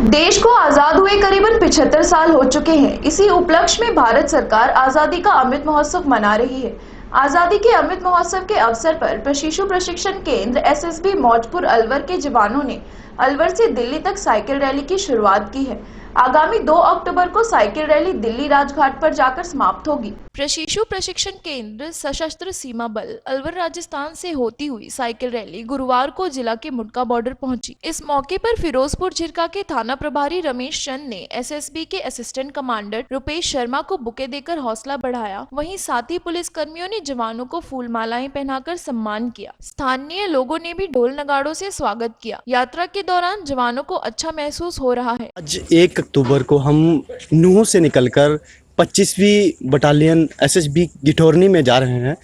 देश को आजाद हुए करीबन 75 साल हो चुके हैं। इसी उपलक्ष्य में भारत सरकार आजादी का अमृत महोत्सव मना रही है। आजादी के अमृत महोत्सव के अवसर पर प्रशिक्षु प्रशिक्षण केंद्र एसएसबी मौजपुर अलवर के जवानों ने अलवर से दिल्ली तक साइकिल रैली की शुरुआत की है। आगामी 2 अक्टूबर को साइकिल रैली दिल्ली राजघाट पर जाकर समाप्त होगी। प्रशिक्षु प्रशिक्षण केंद्र सशस्त्र सीमा बल अलवर राजस्थान से होती हुई साइकिल रैली गुरुवार को जिला के मुटका बॉर्डर पहुंची। इस मौके पर फिरोजपुर झिरका के थाना प्रभारी रमेश चंद ने एसएसबी के असिस्टेंट कमांडर रुपेश शर्मा को बुके देकर हौसला बढ़ाया। वहीं साथी पुलिस कर्मियों ने जवानों को फूल मालाएं पहनाकर सम्मान किया। स्थानीय लोगों ने भी ढोल नगाड़ों से स्वागत किया। यात्रा के दौरान जवानों को अच्छा महसूस हो रहा है। आज 1 अक्टूबर को हम नूह से निकलकर 25वीं बटालियन एसएसबी गिठौरनी में जा रहे हैं।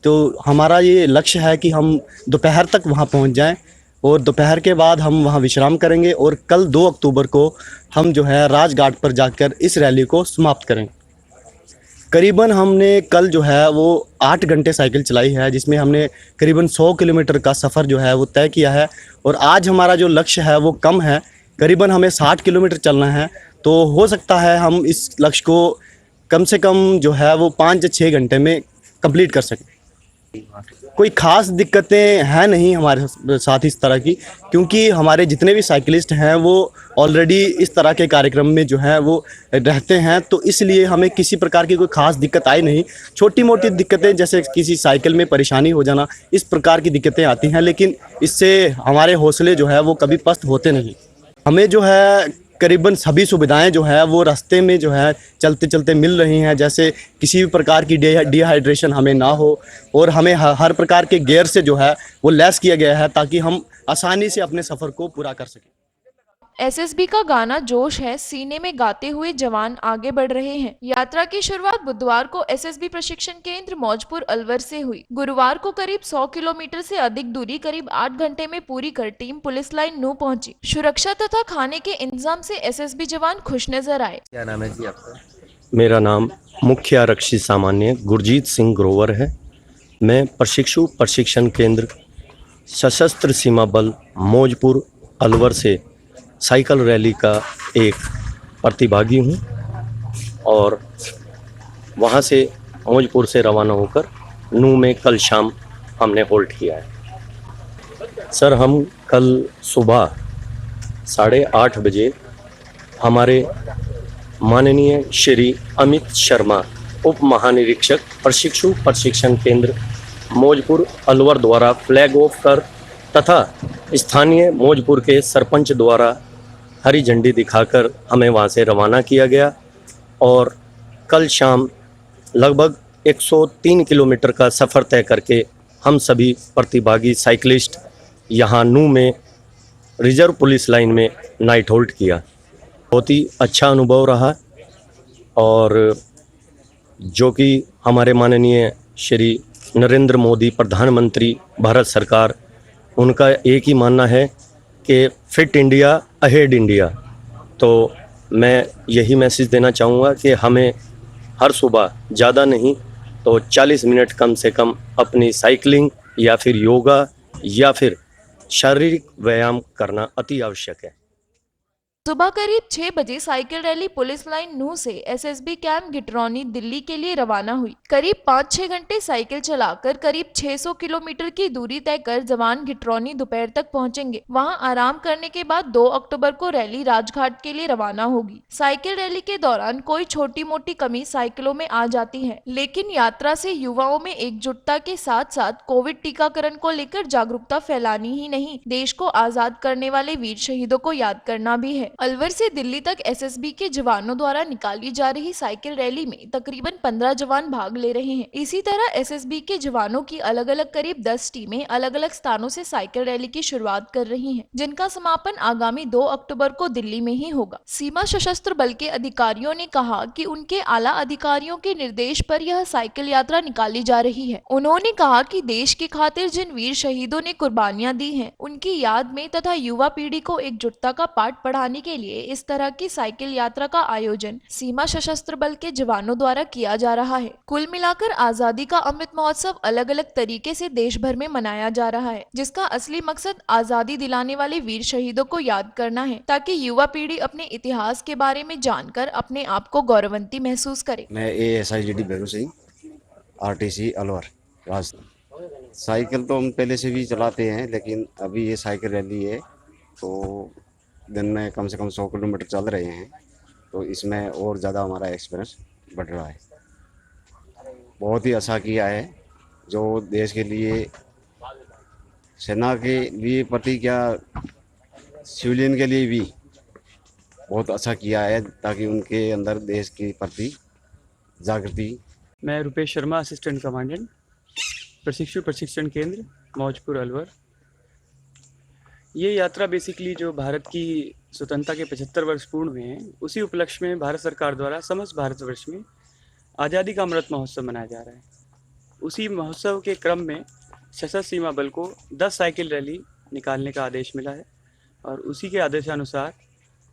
तो हमारा ये लक्ष्य है कि हम दोपहर तक वहाँ पहुँच जाएं और दोपहर के बाद हम वहाँ विश्राम करेंगे और कल 2 अक्टूबर को हम जो है राजघाट पर जाकर इस रैली को समाप्त करेंगे। करीबन हमने कल जो है वो 8 घंटे साइकिल चलाई है, जिसमें हमने करीबन 100 किलोमीटर का सफ़र जो है वो तय किया है। और आज हमारा जो लक्ष्य है वो कम है, करीबन हमें 60 किलोमीटर चलना है। तो हो सकता है हम इस लक्ष्य को कम से कम जो है वो 5 या 6 घंटे में कंप्लीट कर सकें। कोई ख़ास दिक्कतें हैं नहीं हमारे साथ इस तरह की, क्योंकि हमारे जितने भी साइकिलिस्ट हैं वो ऑलरेडी इस तरह के कार्यक्रम में जो है वो रहते हैं। तो इसलिए हमें किसी प्रकार की कोई ख़ास दिक्कत आई नहीं। छोटी मोटी दिक्कतें जैसे किसी साइकिल में परेशानी हो जाना, इस प्रकार की दिक्कतें आती हैं, लेकिन इससे हमारे हौसले जो है वो कभी पस्त होते नहीं। हमें जो है करीबन सभी सुविधाएं जो है वो रास्ते में जो है चलते चलते मिल रही हैं। जैसे किसी भी प्रकार की डिहाइड्रेशन हमें ना हो और हमें हर प्रकार के गियर से जो है वो लैस किया गया है, ताकि हम आसानी से अपने सफ़र को पूरा कर सकें। एसएसबी का गाना जोश है सीने में गाते हुए जवान आगे बढ़ रहे हैं। यात्रा की शुरुआत बुधवार को एसएसबी प्रशिक्षण केंद्र मौजपुर अलवर से हुई। गुरुवार को करीब 100 किलोमीटर से अधिक दूरी करीब 8 घंटे में पूरी कर टीम पुलिस लाइन नूह पहुंची। सुरक्षा तथा खाने के इंतजाम से एसएसबी जवान खुश नजर आए। क्या नाम है जी आपका? मेरा नाम मुख्य आरक्षी सामान्य गुरजीत सिंह ग्रोवर है। मैं प्रशिक्षु प्रशिक्षण केंद्र सशस्त्र सीमा बल मौजपुर अलवर से साइकिल रैली का एक प्रतिभागी हूँ और वहाँ से मौजपुर से रवाना होकर नूह में कल शाम हमने होल्ड किया है। सर, हम कल सुबह 8:30 बजे हमारे माननीय श्री अमित शर्मा उप महानिरीक्षक प्रशिक्षु प्रशिक्षण केंद्र मौजपुर अलवर द्वारा फ्लैग ऑफ कर तथा स्थानीय मौजपुर के सरपंच द्वारा हरी झंडी दिखाकर हमें वहां से रवाना किया गया और कल शाम लगभग 103 किलोमीटर का सफ़र तय करके हम सभी प्रतिभागी साइकिलिस्ट यहाँ नूह में रिजर्व पुलिस लाइन में नाइट होल्ड किया। बहुत ही अच्छा अनुभव रहा और जो कि हमारे माननीय श्री नरेंद्र मोदी प्रधानमंत्री भारत सरकार, उनका एक ही मानना है कि फिट इंडिया अहेड इंडिया। तो मैं यही मैसेज देना चाहूँगा कि हमें हर सुबह ज़्यादा नहीं तो 40 मिनट कम से कम अपनी साइकिलिंग या फिर योगा या फिर शारीरिक व्यायाम करना अति आवश्यक है। सुबह करीब 6 बजे साइकिल रैली पुलिस लाइन नूह से एसएसबी कैंप गिठरौनी दिल्ली के लिए रवाना हुई। करीब 5-6 घंटे साइकिल चलाकर करीब 600 किलोमीटर की दूरी तय कर जवान गिठरौनी दोपहर तक पहुंचेंगे। वहां आराम करने के बाद 2 अक्टूबर को रैली राजघाट के लिए रवाना होगी। साइकिल रैली के दौरान कोई छोटी मोटी कमी साइकिलों में आ जाती है, लेकिन यात्रा से युवाओं में एकजुटता के साथ साथ कोविड टीकाकरण को लेकर जागरूकता फैलानी ही नहीं, देश को आजाद करने वाले वीर शहीदों को याद करना भी है। अलवर से दिल्ली तक एसएसबी के जवानों द्वारा निकाली जा रही साइकिल रैली में तकरीबन 15 जवान भाग ले रहे हैं। इसी तरह एसएसबी के जवानों की अलग अलग करीब 10 टीमें अलग अलग स्थानों से साइकिल रैली की शुरुआत कर रही हैं, जिनका समापन आगामी 2 अक्टूबर को दिल्ली में ही होगा। सीमा सशस्त्र बल के अधिकारियों ने कहा कि उनके आला अधिकारियों के निर्देश पर यह साइकिल यात्रा निकाली जा रही है। उन्होंने कहा कि देश की खातिर जिन वीर शहीदों ने कुर्बानियां दी हैं, उनकी याद में तथा युवा पीढ़ी को एकजुटता का पाठ पढ़ाने के लिए इस तरह की साइकिल यात्रा का आयोजन सीमा सशस्त्र बल के जवानों द्वारा किया जा रहा है। कुल मिलाकर आजादी का अमृत महोत्सव अलग अलग तरीके से देश भर में मनाया जा रहा है, जिसका असली मकसद आजादी दिलाने वाले वीर शहीदों को याद करना है, ताकि युवा पीढ़ी अपने इतिहास के बारे में जानकर अपने आप को गौरवंती महसूस करे। मैं ASIGD Bhairu Singh, RTC Alwar Rajasthan. Cycle तो हम पहले से भी चलाते हैं, लेकिन अभी ये साइकिल रैली है तो दिन में कम से कम 100 किलोमीटर चल रहे हैं, तो इसमें और ज़्यादा हमारा एक्सपीरियंस बढ़ रहा है। बहुत ही अच्छा किया है, जो देश के लिए, सेना के लिए प्रति क्या, सिविलियन के लिए भी बहुत अच्छा किया है, ताकि उनके अंदर देश के प्रति जागृति। मैं रुपेश शर्मा, असिस्टेंट कमांडेंट, प्रशिक्षण केंद्र मौजपुर अलवर। ये यात्रा बेसिकली जो भारत की स्वतंत्रता के 75 वर्ष पूर्ण हुए हैं, उसी उपलक्ष्य में भारत सरकार द्वारा समस्त भारतवर्ष में आज़ादी का अमृत महोत्सव मनाया जा रहा है। उसी महोत्सव के क्रम में सशस्त्र सीमा बल को 10 साइकिल रैली निकालने का आदेश मिला है, और उसी के आदेशानुसार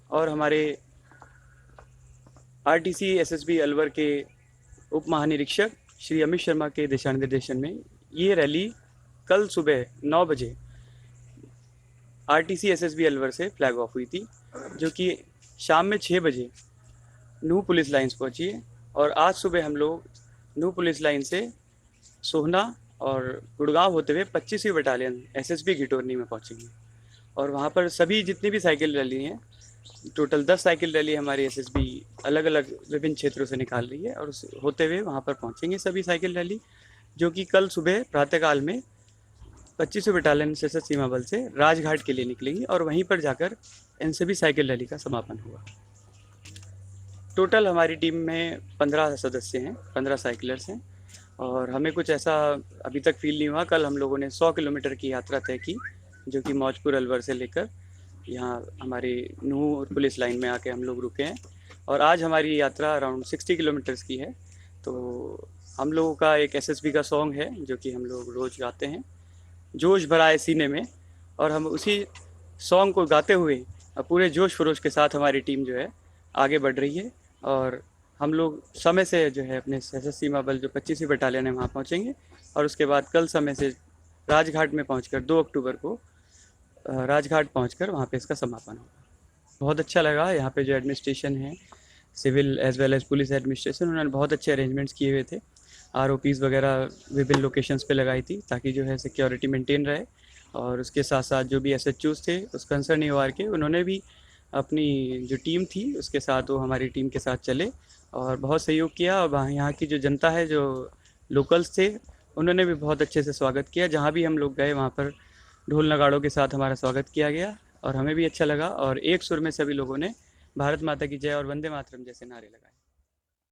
और हमारे RTC SSB अलवर के उप महानिरीक्षक श्री अमित शर्मा के दिशा निर्देशन में ये रैली कल सुबह 9 बजे RTC SSB अलवर से फ्लैग ऑफ हुई थी, जो कि शाम में 6 बजे नूह पुलिस लाइन्स पहुंची है। और आज सुबह हम लोग नूह पुलिस लाइन से सोहना और गुड़गांव होते हुए 25वीं बटालियन SSB घिटोरनी में पहुंचेंगे, और वहां पर सभी जितनी भी साइकिल रैली हैं, टोटल 10 साइकिल रैली हमारी SSB अलग अलग विभिन्न क्षेत्रों से निकाल रही है, और होते हुए वहां पर पहुंचेंगे सभी साइकिल रैली, जो कि कल सुबह प्रातःकाल में 25वीं बटालियन सशस्त्र सीमा बल से राजघाट के लिए निकलेंगी, और वहीं पर जाकर इन सभी साइकिल रैली का समापन हुआ। टोटल हमारी टीम में 15 सदस्य हैं, 15 साइकिलर्स हैं, और हमें कुछ ऐसा अभी तक फील नहीं हुआ। कल हम लोगों ने 100 किलोमीटर की यात्रा तय की, जो कि मौजपुर अलवर से लेकर यहाँ हमारी नूह पुलिस लाइन में आके हम लोग रुके हैं, और आज हमारी यात्रा अराउंड 60 किलोमीटर्स की है। तो हम लोगों का एक SSB का सॉन्ग है, जो कि हम लोग रोज़ गाते हैं, जोश भरा है सीने में, और हम उसी सॉन्ग को गाते हुए पूरे जोश खरोश के साथ हमारी टीम जो है आगे बढ़ रही है। और हम लोग समय से जो है अपने सशस्त्र सीमा बल जो 25वीं बटालियन है वहाँ पहुँचेंगे, और उसके बाद कल समय से राजघाट में पहुँचकर 2 अक्टूबर को राजघाट पहुँचकर वहाँ पे इसका समापन होगा। बहुत अच्छा लगा। यहाँ पे जो एडमिनिस्ट्रेशन है, civil as well as police administration, उन्होंने बहुत अच्छे अरेंजमेंट्स किए हुए थे। ROPs वगैरह विभिन्न लोकेशंस पे लगाई थी, ताकि जो है सिक्योरिटी मेंटेन रहे। और उसके साथ साथ जो भी SHOs थे उस कंसर्न EOR के, उन्होंने भी अपनी जो टीम थी उसके साथ, वो हमारी टीम के साथ चले और बहुत सहयोग किया। और वहाँ यहाँ की जो जनता है, जो लोकल्स थे, उन्होंने भी बहुत अच्छे से स्वागत किया। जहाँ भी हम लोग गए वहाँ पर ढोल नगाड़ों के साथ हमारा स्वागत किया गया, और हमें भी अच्छा लगा। और एक सुर में सभी लोगों ने भारत माता की जय और वंदे मातरम जैसे नारे लगाए।